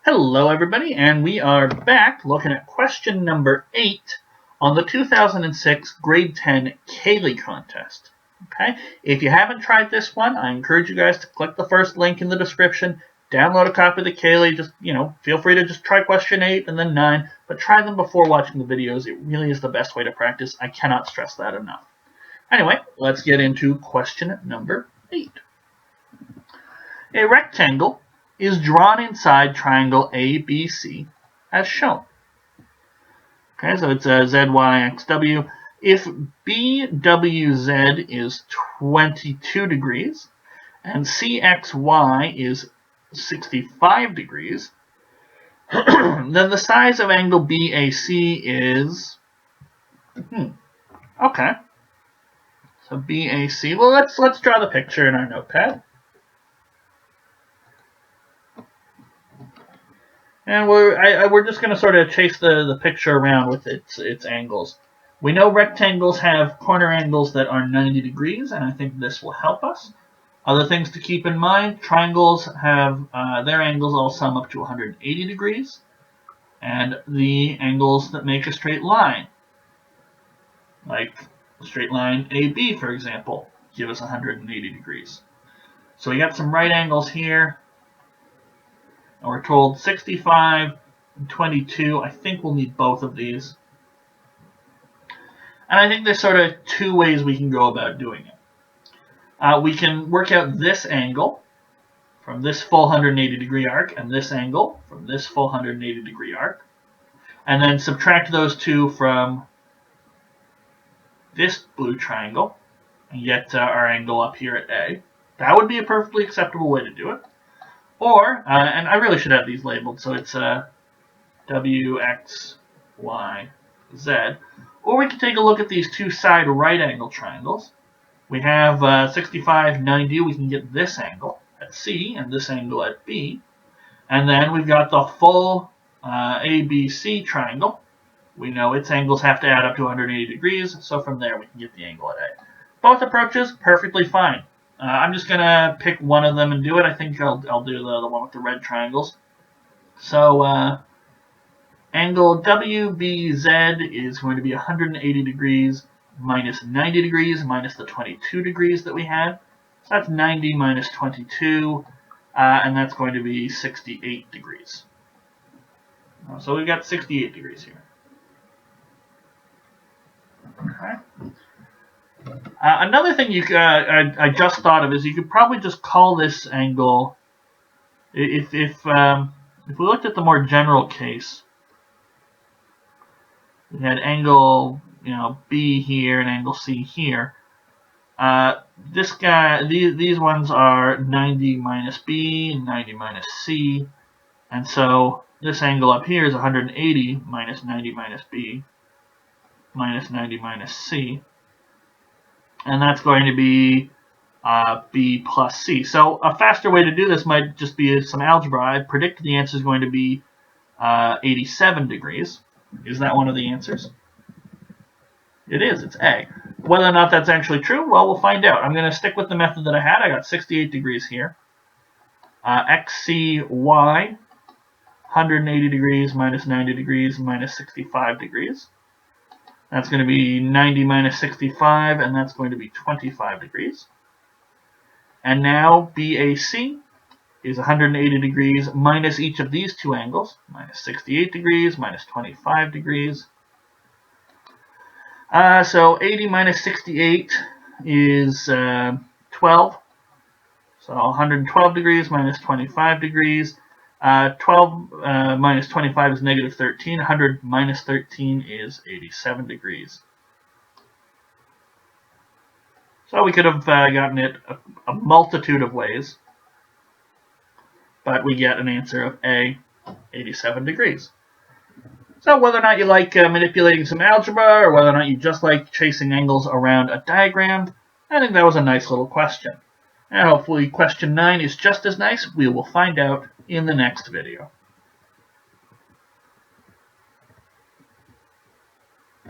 Hello everybody, and we are back looking at question number 8 on the 2006 grade 10 Cayley contest. Okay, if you haven't tried this one, I encourage you guys to click the first link in the description, download a copy of the Cayley. Just, feel free to just try question 8 and then 9, but try them before watching the videos. It really is the best way to practice. I cannot stress that enough. Anyway, let's get into question number 8. A rectangle is drawn inside triangle ABC as shown. Okay, so it's a ZYXW. If BWZ is 22 degrees and CXY is 65 degrees, then the size of angle BAC is... Okay. So BAC, well, let's draw the picture in our notepad. And we're just going to sort of chase the picture around with its angles. We know rectangles have corner angles that are 90 degrees, and I think this will help us. Other things to keep in mind, triangles have their angles all sum up to 180 degrees, and the angles that make a straight line, like a straight line AB, for example, give us 180 degrees. So we got some right angles here. And we're told 65 and 22. I think we'll need both of these. And I think there's sort of two ways we can go about doing it. We can work out this angle from this full 180 degree arc and this angle from this full 180 degree arc. And then subtract those two from this blue triangle and get our angle up here at A. That would be a perfectly acceptable way to do it. Or, and I really should have these labeled, so it's W, X, Y, Z. Or we can take a look at these two side right angle triangles. We have 65, 90. We can get this angle at C and this angle at B. And then we've got the full ABC triangle. We know its angles have to add up to 180 degrees, so from there we can get the angle at A. Both approaches, perfectly fine. I'm just going to pick one of them and do it. I think I'll do the one with the red triangles. So angle WBZ is going to be 180 degrees minus 90 degrees minus the 22 degrees that we had. So that's 90 minus 22, and that's going to be 68 degrees. So we've got 68 degrees here. Okay. Another thing I just thought of is you could probably just call this angle, if we looked at the more general case, we had angle B here and angle C here. These ones are 90 minus B and 90 minus C, and so this angle up here is 180 minus 90 minus B minus 90 minus C. And that's going to be B plus C. So a faster way to do this might just be some algebra. I predict the answer is going to be 87 degrees. Is that one of the answers? It is. It's A. Whether or not that's actually true, well, we'll find out. I'm going to stick with the method that I had. I got 68 degrees here. XCY, 180 degrees minus 90 degrees minus 65 degrees. That's going to be 90 minus 65, and that's going to be 25 degrees. And now BAC is 180 degrees minus each of these two angles, minus 68 degrees, minus 25 degrees. So 80 minus 68 is 12. So 112 degrees minus 25 degrees. 12 minus 25 is negative 13. 100 minus 13 is 87 degrees. So we could have gotten it a multitude of ways, but we get an answer of A, 87 degrees. So whether or not you like manipulating some algebra, or whether or not you just like chasing angles around a diagram, I think that was a nice little question. And hopefully question 9 is just as nice. We will find out in the next video.